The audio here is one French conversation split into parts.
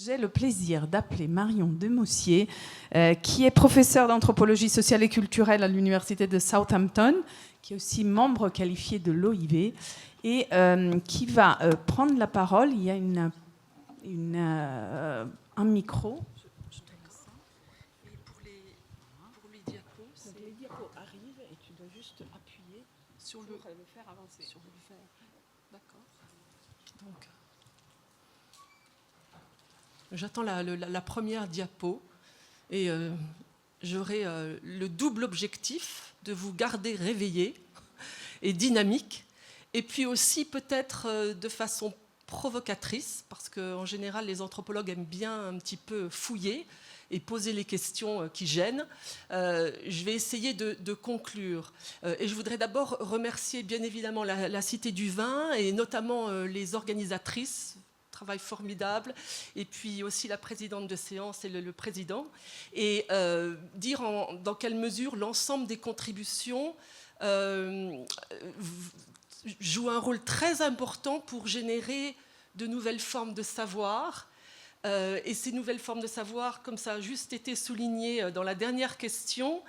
J'ai le plaisir d'appeler Marion Demoussier, qui est professeure d'anthropologie sociale et culturelle à l'université de Southampton, qui est aussi membre qualifié de l'OIV, et qui va prendre la parole. Il y a un micro. Et pour les diapos, les diapos arrivent et tu dois juste appuyer sur le faire avancer. Sur le faire. D'accord. Donc, j'attends la première diapo et j'aurai le double objectif de vous garder réveillé et dynamique, et puis aussi peut-être de façon provocatrice, parce qu'en général les anthropologues aiment bien un petit peu fouiller et poser les questions qui gênent. Je vais essayer de conclure. Et je voudrais d'abord remercier bien évidemment la Cité du Vin et notamment les organisatrices, travail formidable, et puis aussi la présidente de séance et le président, et dire dans quelle mesure l'ensemble des contributions joue un rôle très important pour générer de nouvelles formes de savoir. Et ces nouvelles formes de savoir, comme ça a juste été souligné dans la dernière question,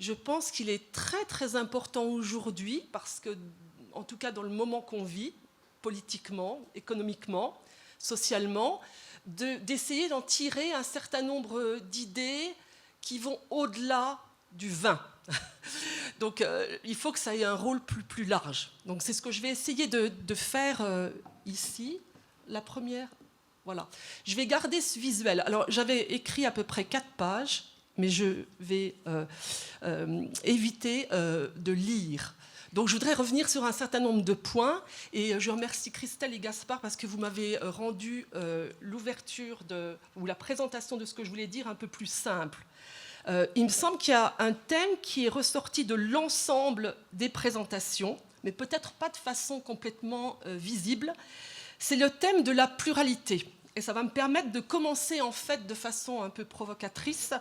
je pense qu'il est très très important aujourd'hui, parce que, en tout cas dans le moment qu'on vit, politiquement, économiquement, socialement, d'essayer d'en tirer un certain nombre d'idées qui vont au-delà du vin. Donc il faut que ça ait un rôle plus large. Donc c'est ce que je vais essayer de faire ici. La première, voilà. Je vais garder ce visuel. Alors j'avais écrit à peu près 4 pages, mais je vais éviter de lire. Donc je voudrais revenir sur un certain nombre de points, et je remercie Christelle et Gaspard parce que vous m'avez rendu l'ouverture ou la présentation de ce que je voulais dire un peu plus simple. Il me semble qu'il y a un thème qui est ressorti de l'ensemble des présentations, mais peut-être pas de façon complètement visible. C'est le thème de la pluralité. Et ça va me permettre de commencer en fait de façon un peu provocatrice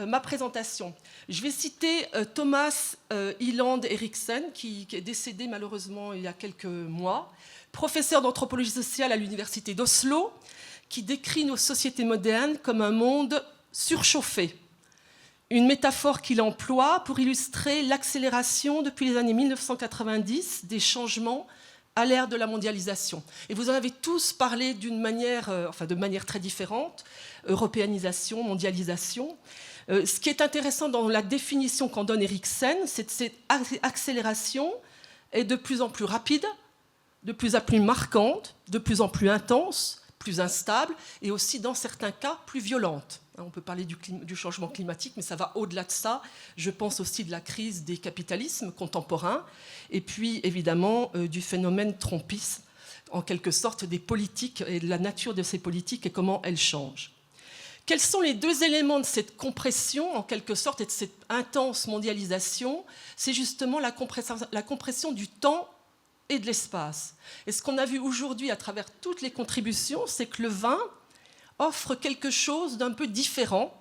ma présentation. Je vais citer Thomas Hylland Eriksen, qui est décédé malheureusement il y a quelques mois, professeur d'anthropologie sociale à l'université d'Oslo, qui décrit nos sociétés modernes comme un monde surchauffé. Une métaphore qu'il emploie pour illustrer l'accélération depuis les années 1990 des changements à l'ère de la mondialisation. Et vous en avez tous parlé de manière très différente, européanisation, mondialisation. Ce qui est intéressant dans la définition qu'en donne Eriksen, c'est que cette accélération est de plus en plus rapide, de plus en plus marquante, de plus en plus intense, plus instable, et aussi dans certains cas plus violente. On peut parler du changement climatique, mais ça va au-delà de ça. Je pense aussi de la crise des capitalismes contemporains, et puis évidemment du phénomène trompiste, en quelque sorte des politiques et de la nature de ces politiques et comment elles changent. Quels sont les deux éléments de cette compression, en quelque sorte, et de cette intense mondialisation? C'est justement la compression du temps et de l'espace. Et ce qu'on a vu aujourd'hui à travers toutes les contributions, c'est que le vin offre quelque chose d'un peu différent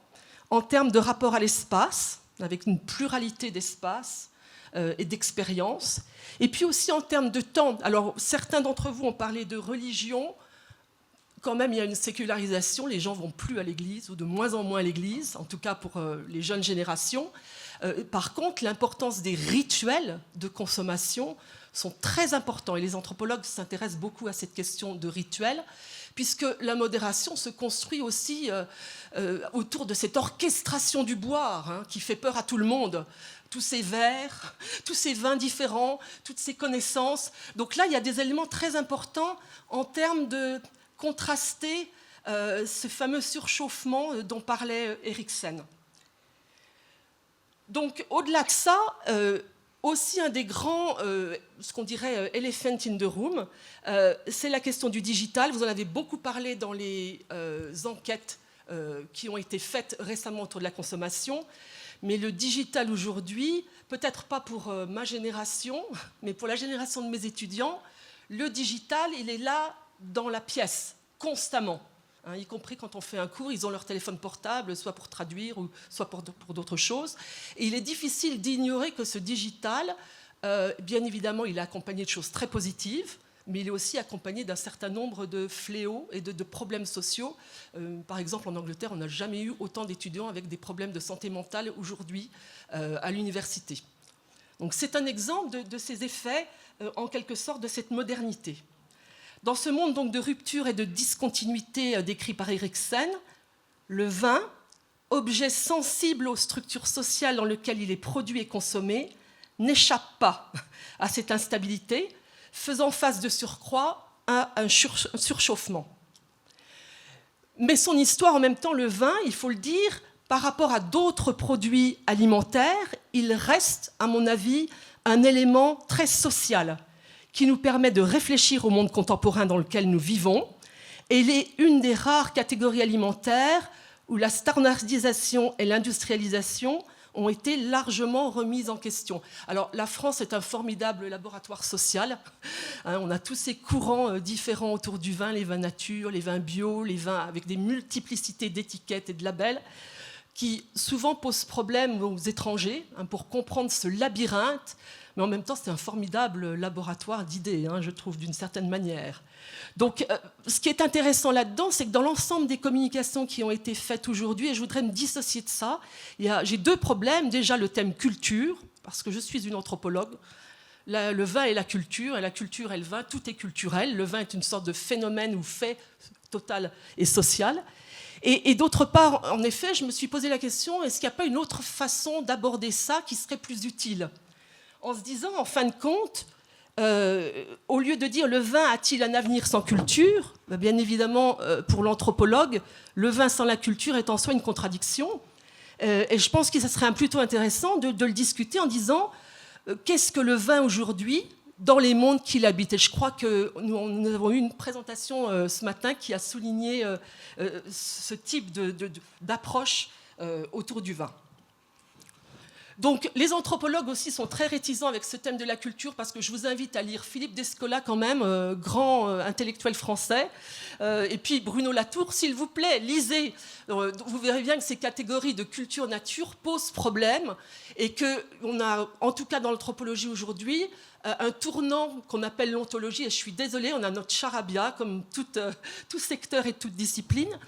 en termes de rapport à l'espace, avec une pluralité d'espaces et d'expériences, et puis aussi en termes de temps. Alors, certains d'entre vous ont parlé de religion. Quand même, il y a une sécularisation, les gens ne vont plus à l'église, ou de moins en moins à l'église, en tout cas pour les jeunes générations. Par contre, l'importance des rituels de consommation sont très importants, et les anthropologues s'intéressent beaucoup à cette question de rituels, puisque la modération se construit aussi autour de cette orchestration du boire, qui fait peur à tout le monde. Tous ces verres, tous ces vins différents, toutes ces connaissances. Donc là, il y a des éléments très importants en termes de contraster ce fameux surchauffement dont parlait Eriksen. Donc, au-delà de ça, aussi un des grands, ce qu'on dirait elephant in the room, c'est la question du digital. Vous en avez beaucoup parlé dans les enquêtes qui ont été faites récemment autour de la consommation. Mais le digital aujourd'hui, peut-être pas pour ma génération, mais pour la génération de mes étudiants, le digital, il est là dans la pièce, constamment. Y compris quand on fait un cours, ils ont leur téléphone portable, soit pour traduire, ou soit pour d'autres choses. Et il est difficile d'ignorer que ce digital, bien évidemment, il est accompagné de choses très positives, mais il est aussi accompagné d'un certain nombre de fléaux et de problèmes sociaux. Par exemple, en Angleterre, on n'a jamais eu autant d'étudiants avec des problèmes de santé mentale aujourd'hui à l'université. Donc c'est un exemple de ces effets, en quelque sorte, de cette modernité. Dans ce monde donc, de rupture et de discontinuité décrit par Eriksen, le vin, objet sensible aux structures sociales dans lesquelles il est produit et consommé, n'échappe pas à cette instabilité, faisant face de surcroît à un surchauffement. Mais son histoire, en même temps, le vin, il faut le dire, par rapport à d'autres produits alimentaires, il reste, à mon avis, un élément très social qui nous permet de réfléchir au monde contemporain dans lequel nous vivons. Et il est une des rares catégories alimentaires où la standardisation et l'industrialisation ont été largement remises en question. Alors, la France est un formidable laboratoire social. On a tous ces courants différents autour du vin, les vins nature, les vins bio, les vins avec des multiplicités d'étiquettes et de labels, qui souvent posent problème aux étrangers pour comprendre ce labyrinthe. Mais en même temps, c'est un formidable laboratoire d'idées, je trouve, d'une certaine manière. Donc, ce qui est intéressant là-dedans, c'est que dans l'ensemble des communications qui ont été faites aujourd'hui, et je voudrais me dissocier de ça, j'ai deux problèmes. Déjà, le thème culture, parce que je suis une anthropologue. Le vin et la culture et le vin, tout est culturel. Le vin est une sorte de phénomène ou fait total et social. Et d'autre part, en effet, je me suis posé la question, est-ce qu'il n'y a pas une autre façon d'aborder ça qui serait plus utile ? En se disant, en fin de compte, au lieu de dire le vin a-t-il un avenir sans culture, bien évidemment, pour l'anthropologue, le vin sans la culture est en soi une contradiction. Et je pense que ce serait plutôt intéressant de le discuter en disant qu'est-ce que le vin aujourd'hui dans les mondes qu'il habite. Et je crois que nous avons eu une présentation ce matin qui a souligné ce type d'approche autour du vin. Donc, les anthropologues aussi sont très réticents avec ce thème de la culture parce que je vous invite à lire Philippe Descola quand même, grand intellectuel français, et puis Bruno Latour, s'il vous plaît, lisez. Vous verrez bien que ces catégories de culture-nature posent problème et qu'on a, en tout cas dans l'anthropologie aujourd'hui, un tournant qu'on appelle l'ontologie, et je suis désolée, on a notre charabia comme tout secteur et toute discipline.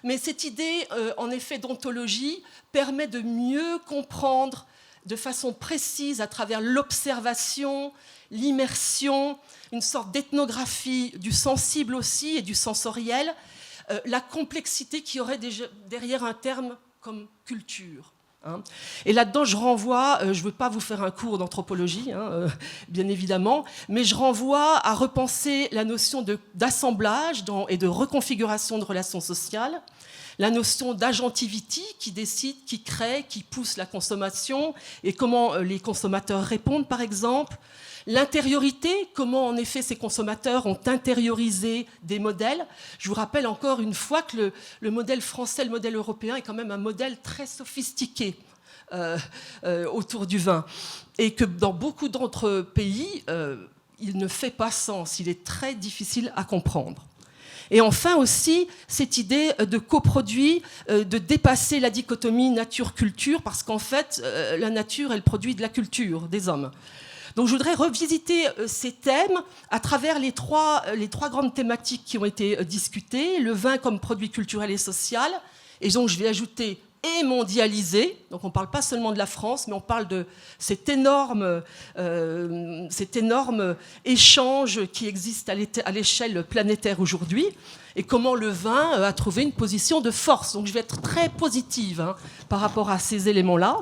Mais cette idée, en effet, d'ontologie permet de mieux comprendre de façon précise, à travers l'observation, l'immersion, une sorte d'ethnographie du sensible aussi et du sensoriel, la complexité qu'il y aurait derrière un terme comme culture. Et là-dedans, je renvoie, je ne veux pas vous faire un cours d'anthropologie, bien évidemment, mais je renvoie à repenser la notion d'assemblage et de reconfiguration de relations sociales, la notion d'agentivity qui décide, qui crée, qui pousse la consommation et comment les consommateurs répondent, par exemple. L'intériorité, comment en effet ces consommateurs ont intériorisé des modèles. Je vous rappelle encore une fois que le modèle français, le modèle européen est quand même un modèle très sophistiqué autour du vin. Et que dans beaucoup d'autres pays, il ne fait pas sens, il est très difficile à comprendre. Et enfin aussi, cette idée de coproduit, de dépasser la dichotomie nature-culture, parce qu'en fait, la nature, elle produit de la culture des hommes. Donc je voudrais revisiter ces thèmes à travers les trois grandes thématiques qui ont été discutées. Le vin comme produit culturel et social, et donc je vais ajouter et mondialisé. Donc on ne parle pas seulement de la France, mais on parle de cet énorme échange qui existe à l'échelle planétaire aujourd'hui, et comment le vin a trouvé une position de force. Donc je vais être très positive par rapport à ces éléments-là.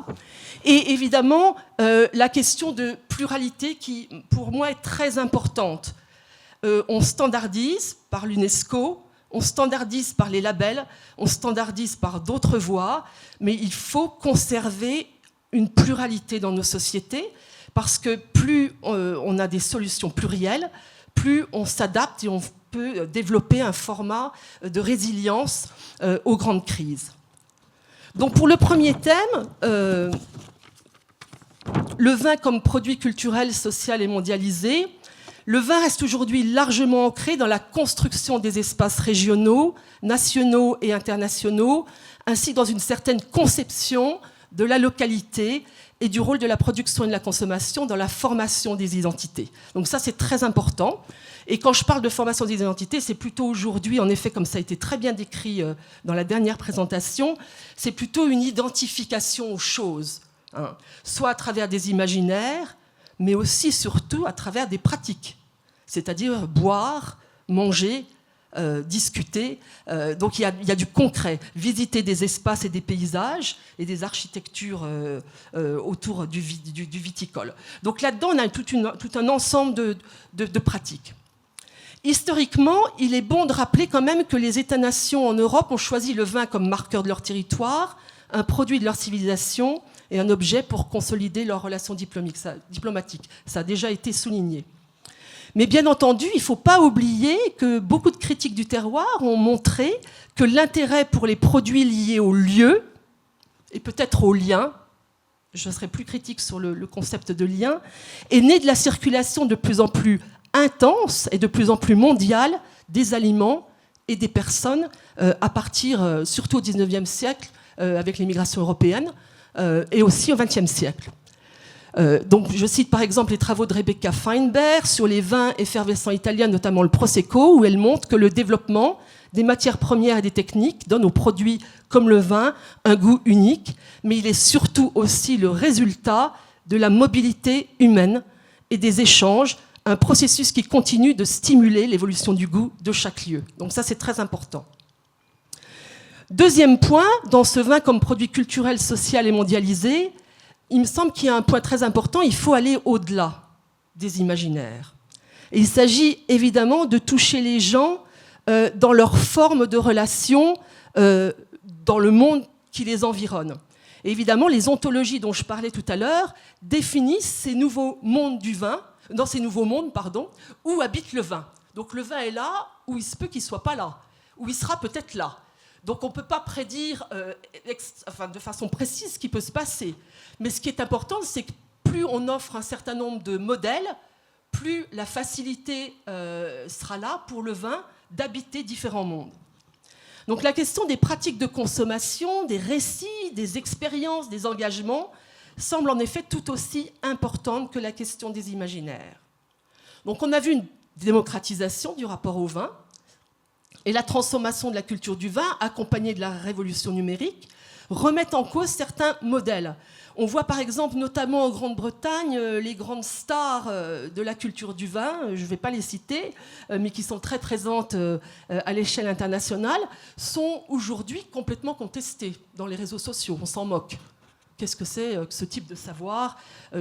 Et évidemment, la question de pluralité qui, pour moi, est très importante. On standardise par l'UNESCO, on standardise par les labels, on standardise par d'autres voies, mais il faut conserver une pluralité dans nos sociétés, parce que plus on a des solutions plurielles, plus on s'adapte et on peut développer un format de résilience aux grandes crises. Donc pour le premier thème, le vin comme produit culturel, social et mondialisé, le vin reste aujourd'hui largement ancré dans la construction des espaces régionaux, nationaux et internationaux, ainsi que dans une certaine conception de la localité et du rôle de la production et de la consommation dans la formation des identités. Donc ça, c'est très important. Et quand je parle de formation des identités, c'est plutôt aujourd'hui, en effet, comme ça a été très bien décrit dans la dernière présentation, c'est plutôt une identification aux choses, hein, soit à travers des imaginaires, mais aussi, surtout, à travers des pratiques, c'est-à-dire boire, manger, discuter. Donc il y a du concret, visiter des espaces et des paysages et des architectures autour du viticole. Donc là-dedans, on a tout un ensemble de pratiques. Historiquement, il est bon de rappeler quand même que les États-nations en Europe ont choisi le vin comme marqueur de leur territoire, un produit de leur civilisation et un objet pour consolider leurs relations diplomatiques. Ça a déjà été souligné. Mais bien entendu, il ne faut pas oublier que beaucoup de critiques du terroir ont montré que l'intérêt pour les produits liés au lieu, et peut-être au lien, je serai plus critique sur le concept de lien, est né de la circulation de plus en plus intense et de plus en plus mondiale des aliments et des personnes à partir, surtout au XIXe siècle, avec l'immigration européenne, et aussi au XXe siècle. Donc, je cite par exemple les travaux de Rebecca Feinberg sur les vins effervescents italiens, notamment le Prosecco, où elle montre que le développement des matières premières et des techniques donne aux produits comme le vin un goût unique, mais il est surtout aussi le résultat de la mobilité humaine et des échanges, un processus qui continue de stimuler l'évolution du goût de chaque lieu. Donc ça, c'est très important. Deuxième point, dans ce vin comme produit culturel, social et mondialisé, il me semble qu'il y a un point très important, il faut aller au-delà des imaginaires. Et il s'agit évidemment de toucher les gens dans leur forme de relation dans le monde qui les environne. Et évidemment, les ontologies dont je parlais tout à l'heure définissent ces nouveaux mondes du vin, dans ces nouveaux mondes, où habite le vin. Donc le vin est là, où il se peut qu'il ne soit pas là, où il sera peut-être là. Donc on ne peut pas prédire de façon précise ce qui peut se passer. Mais ce qui est important, c'est que plus on offre un certain nombre de modèles, plus la facilité sera là pour le vin d'habiter différents mondes. Donc la question des pratiques de consommation, des récits, des expériences, des engagements, semble en effet tout aussi importante que la question des imaginaires. Donc on a vu une démocratisation du rapport au vin, et la transformation de la culture du vin, accompagnée de la révolution numérique, remettent en cause certains modèles. On voit par exemple, notamment en Grande-Bretagne, les grandes stars de la culture du vin, je ne vais pas les citer, mais qui sont très présentes à l'échelle internationale, sont aujourd'hui complètement contestées dans les réseaux sociaux. On s'en moque. Qu'est-ce que c'est que ce type de savoir?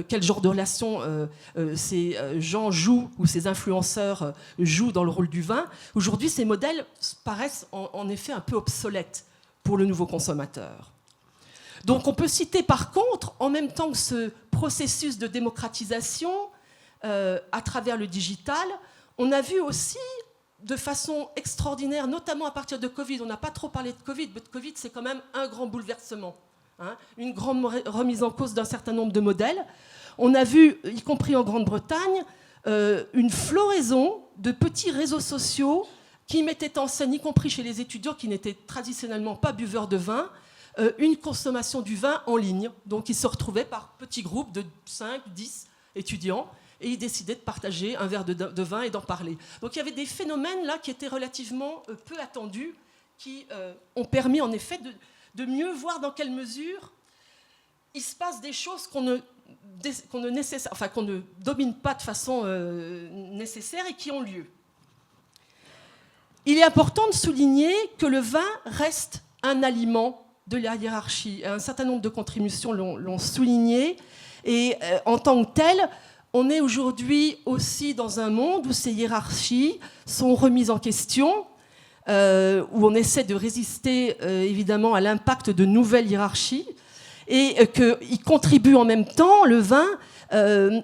Quel genre de relation ces gens jouent ou ces influenceurs jouent dans le rôle du vin? Aujourd'hui, ces modèles paraissent en effet un peu obsolètes pour le nouveau consommateur. Donc on peut citer par contre, en même temps que ce processus de démocratisation à travers le digital, on a vu aussi de façon extraordinaire, notamment à partir de Covid, on n'a pas trop parlé de Covid, mais Covid c'est quand même un grand bouleversement. Une grande remise en cause d'un certain nombre de modèles. On a vu, y compris en Grande-Bretagne, une floraison de petits réseaux sociaux qui mettaient en scène, y compris chez les étudiants qui n'étaient traditionnellement pas buveurs de vin, une consommation du vin en ligne. Donc ils se retrouvaient par petits groupes de 5, 10 étudiants et ils décidaient de partager un verre de vin et d'en parler. Donc il y avait des phénomènes là qui étaient relativement peu attendus, qui ont permis en effet de mieux voir dans quelle mesure il se passe des choses qu'on ne domine pas de façon nécessaire et qui ont lieu. Il est important de souligner que le vin reste un aliment de la hiérarchie. Un certain nombre de contributions l'ont souligné. Et en tant que tel, on est aujourd'hui aussi dans un monde où ces hiérarchies sont remises en question, où on essaie de résister évidemment à l'impact de nouvelles hiérarchies, et qu'il contribue en même temps, le vin,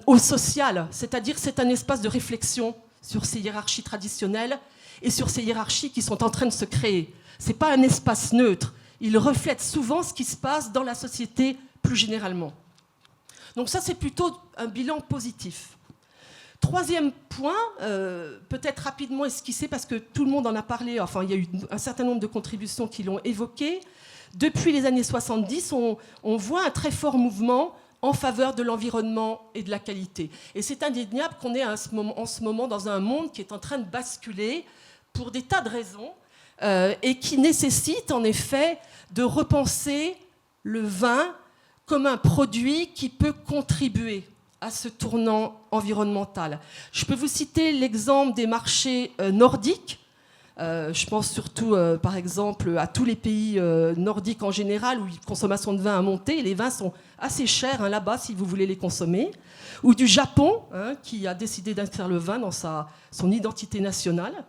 au social, c'est-à-dire c'est un espace de réflexion sur ces hiérarchies traditionnelles et sur ces hiérarchies qui sont en train de se créer. Ce n'est pas un espace neutre, il reflète souvent ce qui se passe dans la société plus généralement. Donc ça, c'est plutôt un bilan positif. Troisième point, peut-être rapidement esquissé parce que tout le monde en a parlé, enfin il y a eu un certain nombre de contributions qui l'ont évoqué. Depuis les années 70, on voit un très fort mouvement en faveur de l'environnement et de la qualité. Et c'est indéniable qu'on est en ce moment dans un monde qui est en train de basculer pour des tas de raisons et qui nécessite en effet de repenser le vin comme un produit qui peut contribuer à ce tournant environnemental. Je peux vous citer l'exemple des marchés nordiques. Je pense surtout, par exemple, à tous les pays nordiques en général où la consommation de vin a monté. Les vins sont assez chers là-bas si vous voulez les consommer. Ou du Japon, qui a décidé d'inscrire le vin dans son identité nationale.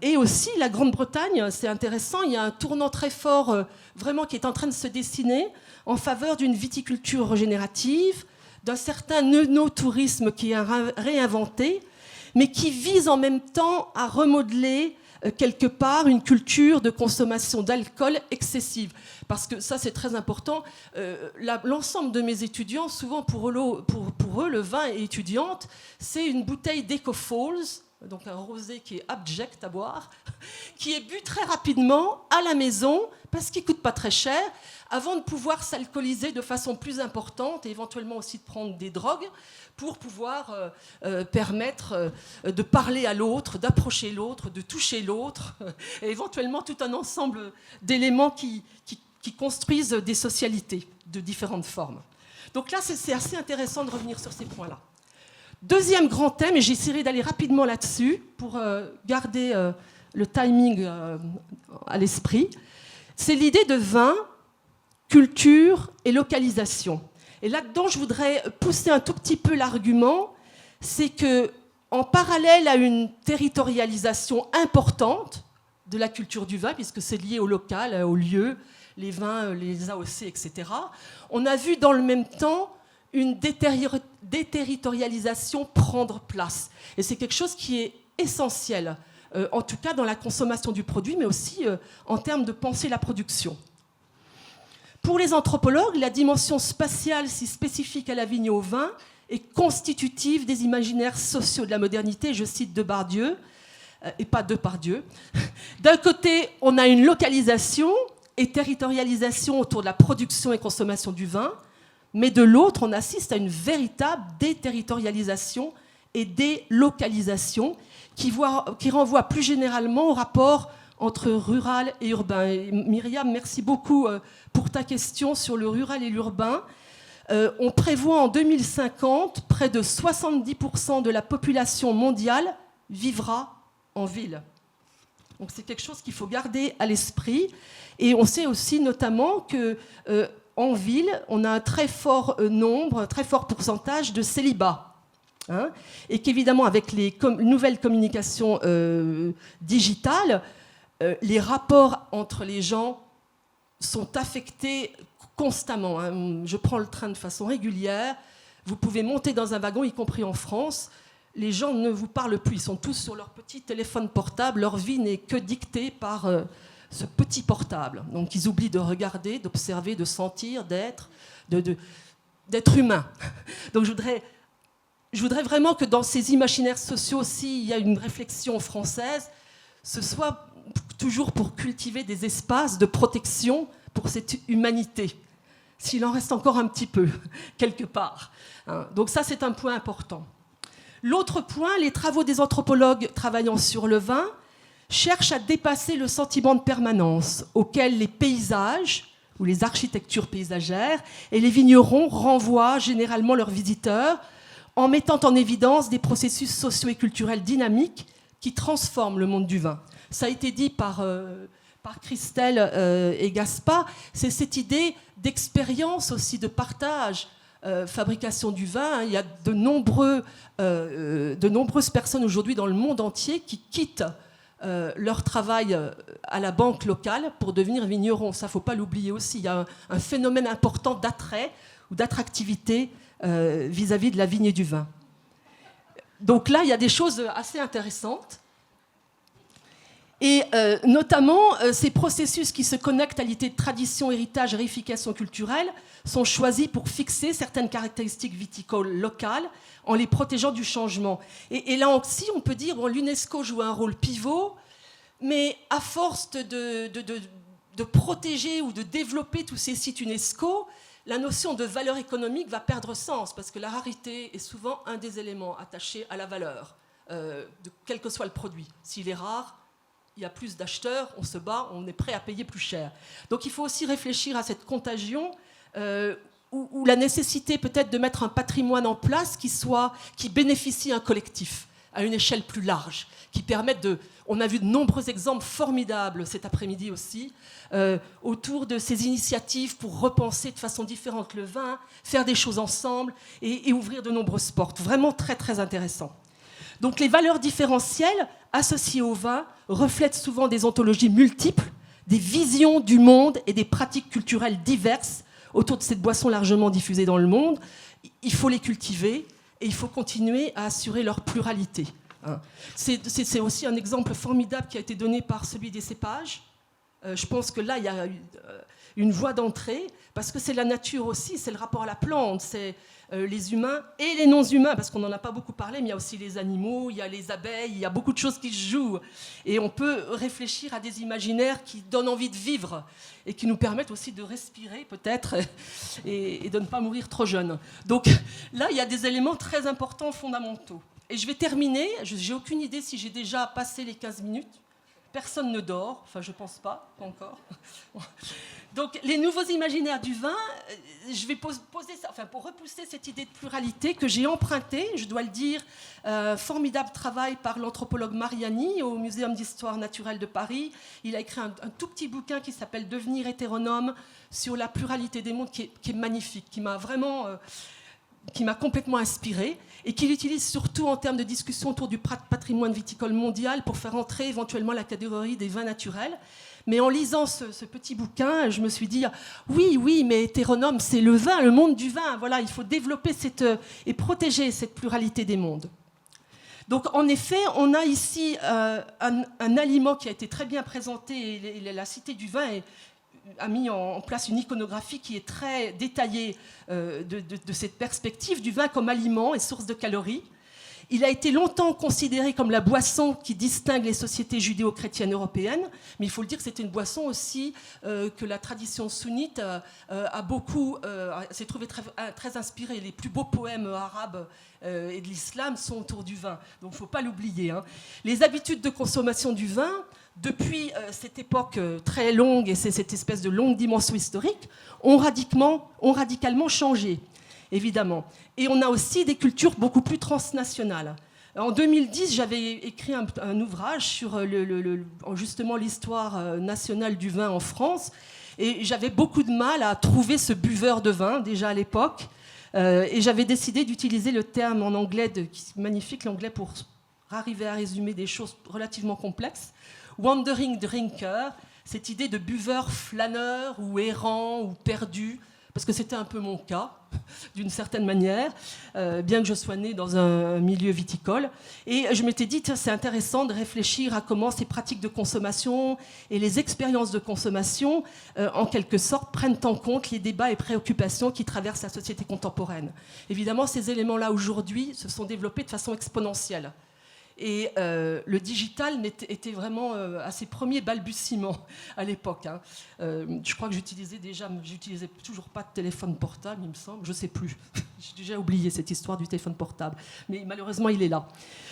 Et aussi la Grande-Bretagne, c'est intéressant, il y a un tournant très fort vraiment qui est en train de se dessiner en faveur d'une viticulture régénérative, d'un certain œnotourisme qui est réinventé, mais qui vise en même temps à remodeler quelque part une culture de consommation d'alcool excessive. Parce que ça, c'est très important. L'ensemble de mes étudiants, souvent pour eux, le vin étudiante, c'est une bouteille d'Eco Falls, donc un rosé qui est abject à boire, qui est bu très rapidement à la maison, parce qu'il ne coûte pas très cher, avant de pouvoir s'alcooliser de façon plus importante et éventuellement aussi de prendre des drogues pour pouvoir permettre de parler à l'autre, d'approcher l'autre, de toucher l'autre, et éventuellement tout un ensemble d'éléments qui construisent des socialités de différentes formes. Donc là, c'est assez intéressant de revenir sur ces points-là. Deuxième grand thème, et j'essaierai d'aller rapidement là-dessus pour garder le timing à l'esprit, c'est l'idée de vin, culture et localisation. Et là-dedans, je voudrais pousser un tout petit peu l'argument, c'est qu'en parallèle à une territorialisation importante de la culture du vin, puisque c'est lié au local, au lieu, les vins, les AOC, etc., on a vu dans le même temps une déterritorialisation prendre place. Et c'est quelque chose qui est essentiel, en tout cas dans la consommation du produit, mais aussi en termes de penser la production. Pour les anthropologues, la dimension spatiale si spécifique à la vigne et au vin est constitutive des imaginaires sociaux de la modernité, je cite Depardieu, et pas Depardieu. D'un côté, on a une localisation et territorialisation autour de la production et consommation du vin, mais de l'autre, on assiste à une véritable déterritorialisation et délocalisation qui renvoie plus généralement au rapport entre rural et urbain. Et Myriam, merci beaucoup pour ta question sur le rural et l'urbain. On prévoit en 2050, près de 70% de la population mondiale vivra en ville. Donc c'est quelque chose qu'il faut garder à l'esprit. Et on sait aussi notamment que en ville, on a un très fort nombre, un très fort pourcentage de célibats. Et qu'évidemment, avec les nouvelles communications digitales, les rapports entre les gens sont affectés constamment. Je prends le train de façon régulière. Vous pouvez monter dans un wagon, y compris en France. Les gens ne vous parlent plus. Ils sont tous sur leur petit téléphone portable. Leur vie n'est que dictée par ce petit portable. Donc ils oublient de regarder, d'observer, de sentir, d'être humain. Donc je voudrais vraiment que dans ces imaginaires sociaux aussi, il y a une réflexion française, ce soit toujours pour cultiver des espaces de protection pour cette humanité, s'il en reste encore un petit peu, quelque part. Donc ça, c'est un point important. L'autre point, les travaux des anthropologues travaillant sur le vin cherchent à dépasser le sentiment de permanence auquel les paysages ou les architectures paysagères et les vignerons renvoient généralement leurs visiteurs en mettant en évidence des processus socio et culturels dynamiques qui transforment le monde du vin. Ça a été dit par Christelle et Gaspard, c'est cette idée d'expérience aussi, de partage, fabrication du vin. Il y a de nombreuses personnes aujourd'hui dans le monde entier qui quittent leur travail à la banque locale pour devenir vignerons. Ça, il ne faut pas l'oublier aussi. Il y a un phénomène important d'attrait ou d'attractivité vis-à-vis de la vigne et du vin. Donc là, il y a des choses assez intéressantes. Et notamment, ces processus qui se connectent à l'idée de tradition, héritage, réification culturelle sont choisis pour fixer certaines caractéristiques viticoles locales en les protégeant du changement. Et là aussi, on peut dire que l'UNESCO joue un rôle pivot, mais à force de protéger ou de développer tous ces sites UNESCO, la notion de valeur économique va perdre sens, parce que la rareté est souvent un des éléments attachés à la valeur, quel que soit le produit. S'il est rare, il y a plus d'acheteurs, on se bat, on est prêt à payer plus cher. Donc il faut aussi réfléchir à cette contagion, ou la nécessité peut-être de mettre un patrimoine en place qui bénéficie à un collectif, à une échelle plus large, qui permette de... On a vu de nombreux exemples formidables cet après-midi aussi, autour de ces initiatives pour repenser de façon différente le vin, faire des choses ensemble et ouvrir de nombreuses portes. Vraiment très, très intéressant. Donc les valeurs différentielles associées au vin reflètent souvent des ontologies multiples, des visions du monde et des pratiques culturelles diverses autour de cette boisson largement diffusée dans le monde. Il faut les cultiver et il faut continuer à assurer leur pluralité. C'est aussi un exemple formidable qui a été donné par celui des cépages. Je pense que là, il y a une voie d'entrée, parce que c'est la nature aussi, c'est le rapport à la plante, c'est les humains et les non-humains, parce qu'on n'en a pas beaucoup parlé, mais il y a aussi les animaux, il y a les abeilles, il y a beaucoup de choses qui se jouent. Et on peut réfléchir à des imaginaires qui donnent envie de vivre et qui nous permettent aussi de respirer peut-être et de ne pas mourir trop jeune. Donc là, il y a des éléments très importants, fondamentaux. Et je vais terminer, je n'ai aucune idée si j'ai déjà passé les 15 minutes. Personne ne dort, enfin je ne pense pas encore. Donc les nouveaux imaginaires du vin, je vais poser ça, enfin, pour repousser cette idée de pluralité que j'ai empruntée, je dois le dire, formidable travail par l'anthropologue Mariani au Muséum d'histoire naturelle de Paris. Il a écrit un tout petit bouquin qui s'appelle « Devenir hétéronome » sur la pluralité des mondes, qui est magnifique, qui m'a vraiment... qui m'a complètement inspiré et qu'il utilise surtout en termes de discussion autour du patrimoine viticole mondial pour faire entrer éventuellement la catégorie des vins naturels. Mais en lisant ce petit bouquin, je me suis dit oui, mais hétéronome, c'est le vin, le monde du vin. Voilà, il faut développer et protéger cette pluralité des mondes. Donc en effet, on a ici un aliment qui a été très bien présenté, et la Cité du vin a mis en place une iconographie qui est très détaillée de cette perspective du vin comme aliment et source de calories. Il a été longtemps considéré comme la boisson qui distingue les sociétés judéo-chrétiennes européennes, mais il faut le dire que c'était une boisson aussi que la tradition sunnite a beaucoup, s'est trouvée très inspirée. Les plus beaux poèmes arabes et de l'islam sont autour du vin, donc il ne faut pas l'oublier. Les habitudes de consommation du vin, depuis cette époque très longue et cette espèce de longue dimension historique, ont radicalement changé, évidemment. Et on a aussi des cultures beaucoup plus transnationales. En 2010, j'avais écrit un ouvrage sur justement l'histoire nationale du vin en France, et j'avais beaucoup de mal à trouver ce buveur de vin, déjà à l'époque, et j'avais décidé d'utiliser le terme en anglais, qui est magnifique, l'anglais, pour arriver à résumer des choses relativement complexes. Wandering drinker, cette idée de buveur flâneur ou errant ou perdu, parce que c'était un peu mon cas, d'une certaine manière, bien que je sois née dans un milieu viticole. Et je m'étais dit, tiens, c'est intéressant de réfléchir à comment ces pratiques de consommation et les expériences de consommation, en quelque sorte, prennent en compte les débats et préoccupations qui traversent la société contemporaine. Évidemment, ces éléments-là, aujourd'hui, se sont développés de façon exponentielle. Et le digital était vraiment à ses premiers balbutiements à l'époque. Je crois que j'utilisais toujours pas de téléphone portable, il me semble. Je ne sais plus. J'ai déjà oublié cette histoire du téléphone portable. Mais malheureusement, il est là.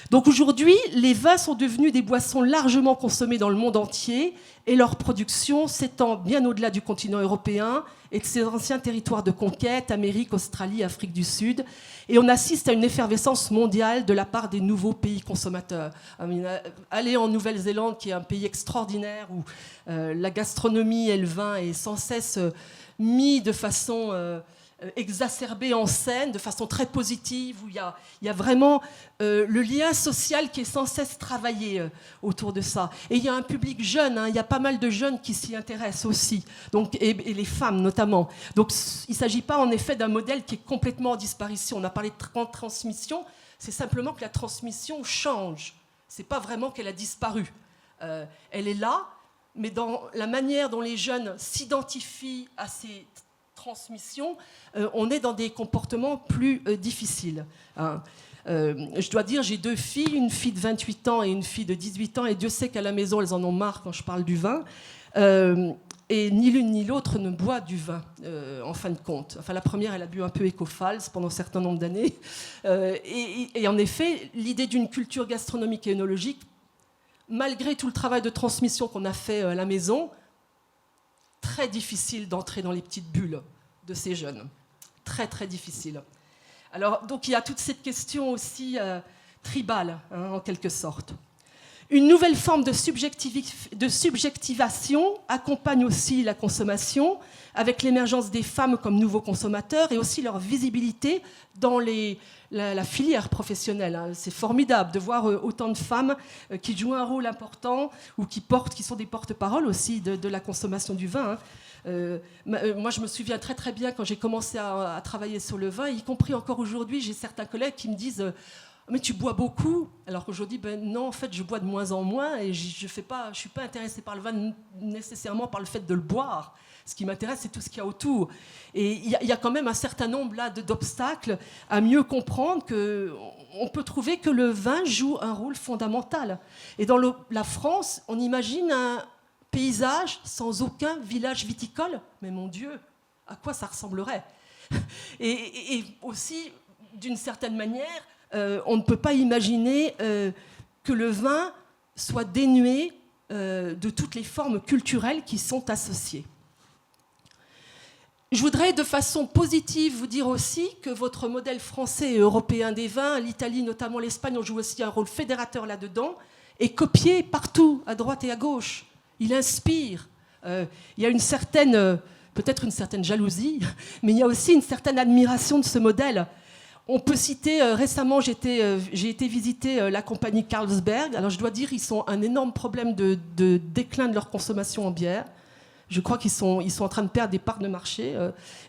Donc aujourd'hui, les vins sont devenus des boissons largement consommées dans le monde entier et leur production s'étend bien au-delà du continent européen et de ses anciens territoires de conquête, Amérique, Australie, Afrique du Sud. Et on assiste à une effervescence mondiale de la part des nouveaux pays consommateurs. Allez en Nouvelle-Zélande, qui est un pays extraordinaire, où la gastronomie et le vin est sans cesse mis de façon exacerbée en scène, de façon très positive, où il y a vraiment le lien social qui est sans cesse travaillé autour de ça. Et il y a un public jeune, il y a pas mal de jeunes qui s'y intéressent aussi, donc, et les femmes notamment. Donc il ne s'agit pas en effet d'un modèle qui est complètement en disparition. On a parlé de transmission, c'est simplement que la transmission change. Ce n'est pas vraiment qu'elle a disparu. Elle est là, mais dans la manière dont les jeunes s'identifient à ces transmission, on est dans des comportements plus difficiles. Je dois dire, j'ai 2 filles, une fille de 28 ans et une fille de 18 ans, et Dieu sait qu'à la maison, elles en ont marre quand je parle du vin. Et ni l'une ni l'autre ne boit du vin, en fin de compte. Enfin, la première, elle a bu un peu Ecofals pendant un certain nombre d'années. Et en effet, l'idée d'une culture gastronomique et œnologique, malgré tout le travail de transmission qu'on a fait à la maison, très difficile d'entrer dans les petites bulles de ces jeunes. Très, très difficile. Alors, donc, il y a toute cette question aussi tribale, hein, en quelque sorte. Une nouvelle forme de subjectivation accompagne aussi la consommation, avec l'émergence des femmes comme nouveaux consommateurs et aussi leur visibilité dans la filière professionnelle. C'est formidable de voir autant de femmes qui jouent un rôle important ou qui sont des porte-parole aussi de la consommation du vin. Moi, je me souviens très très bien quand j'ai commencé à travailler sur le vin, y compris encore aujourd'hui, j'ai certains collègues qui me disent mais tu bois beaucoup, alors qu'aujourd'hui, ben non, en fait, je bois de moins en moins et je suis pas intéressée par le vin nécessairement par le fait de le boire. Ce qui m'intéresse, c'est tout ce qu'il y a autour. Et il y a quand même un certain nombre là d'obstacles à mieux comprendre qu'on peut trouver que le vin joue un rôle fondamental. Et dans la France, on imagine un paysage sans aucun village viticole. Mais mon Dieu, à quoi ça ressemblerait ? Et aussi, d'une certaine manière, on ne peut pas imaginer que le vin soit dénué de toutes les formes culturelles qui sont associées. Je voudrais de façon positive vous dire aussi que votre modèle français et européen des vins, l'Italie, notamment l'Espagne, on joue aussi un rôle fédérateur là-dedans, est copié partout, à droite et à gauche. Il inspire. Il y a peut-être une certaine jalousie, mais il y a aussi une certaine admiration de ce modèle. On peut citer, récemment, j'ai été visiter la compagnie Carlsberg. Alors, je dois dire, ils ont un énorme problème de déclin de leur consommation en bière. Je crois qu'ils sont en train de perdre des parts de marché.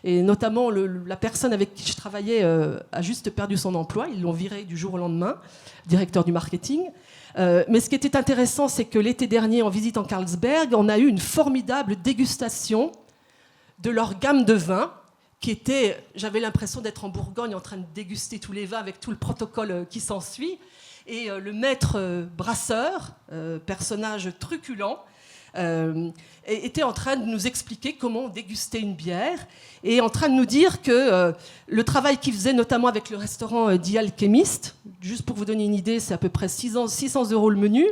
Et notamment, la personne avec qui je travaillais a juste perdu son emploi. Ils l'ont viré du jour au lendemain, directeur du marketing. Mais ce qui était intéressant, c'est que l'été dernier, en visitant Carlsberg, on a eu une formidable dégustation de leur gamme de vins. J'avais l'impression d'être en Bourgogne en train de déguster tous les vins avec tout le protocole qui s'ensuit. Et le maître brasseur, personnage truculent, était en train de nous expliquer comment déguster une bière et en train de nous dire que le travail qu'il faisait notamment avec le restaurant The Alchemist, juste pour vous donner une idée, c'est à peu près 600 € le menu,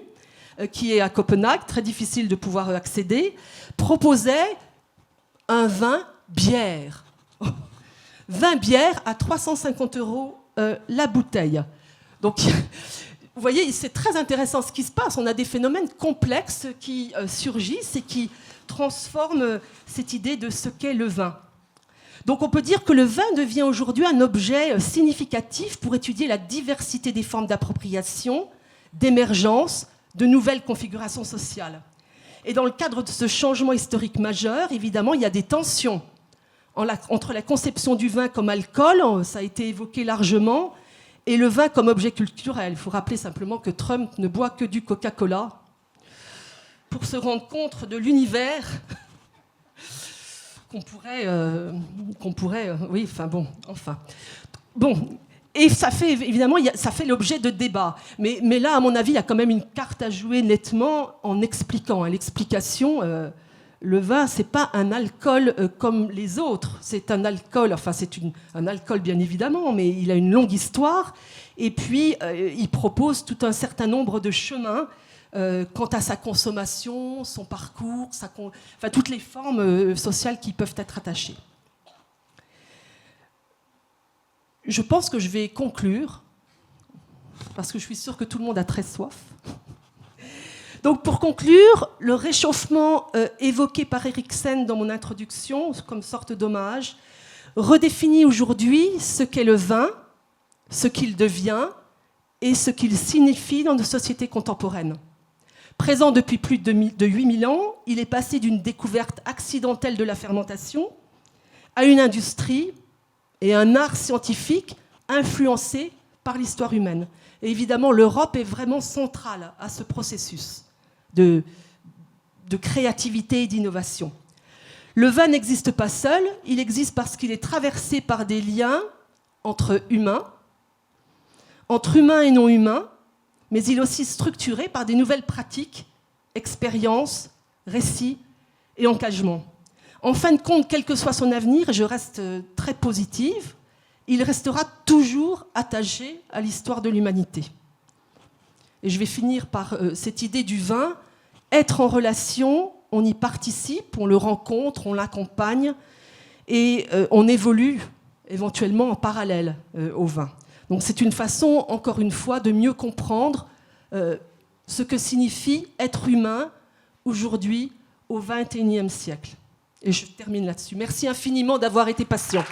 qui est à Copenhague, très difficile de pouvoir accéder, proposait un vin bière. 20 bières à 350 € la bouteille. Donc, vous voyez, c'est très intéressant ce qui se passe. On a des phénomènes complexes qui surgissent et qui transforment cette idée de ce qu'est le vin. Donc, on peut dire que le vin devient aujourd'hui un objet significatif pour étudier la diversité des formes d'appropriation, d'émergence, de nouvelles configurations sociales. Et dans le cadre de ce changement historique majeur, évidemment, il y a des tensions entre la conception du vin comme alcool, ça a été évoqué largement, et le vin comme objet culturel. Il faut rappeler simplement que Trump ne boit que du Coca-Cola pour se rendre compte de l'univers qu'on pourrait... oui, enfin bon, enfin. Bon, et ça fait, évidemment, ça fait l'objet de débats. Mais là, à mon avis, il y a quand même une carte à jouer nettement en expliquant. L'explication... le vin, ce n'est pas un alcool comme les autres. C'est un alcool, enfin c'est un alcool bien évidemment, mais il a une longue histoire. Et puis, il propose tout un certain nombre de chemins quant à sa consommation, son parcours, enfin, toutes les formes sociales qui peuvent être attachées. Je pense que je vais conclure, parce que je suis sûre que tout le monde a très soif. Donc pour conclure, le réchauffement évoqué par Eriksen dans mon introduction, comme sorte d'hommage, redéfinit aujourd'hui ce qu'est le vin, ce qu'il devient et ce qu'il signifie dans nos sociétés contemporaines. Présent depuis plus de 8000 ans, il est passé d'une découverte accidentelle de la fermentation à une industrie et un art scientifique influencés par l'histoire humaine. Et évidemment, l'Europe est vraiment centrale à ce processus de créativité et d'innovation. Le vin n'existe pas seul, il existe parce qu'il est traversé par des liens entre humains et non humains, mais il est aussi structuré par des nouvelles pratiques, expériences, récits et engagement. En fin de compte, quel que soit son avenir, et je reste très positive, il restera toujours attaché à l'histoire de l'humanité. Et je vais finir par cette idée du vin. Être en relation, on y participe, on le rencontre, on l'accompagne, et on évolue éventuellement en parallèle au vin. Donc c'est une façon, encore une fois, de mieux comprendre ce que signifie être humain aujourd'hui au XXIe siècle. Et je termine là-dessus. Merci infiniment d'avoir été patient.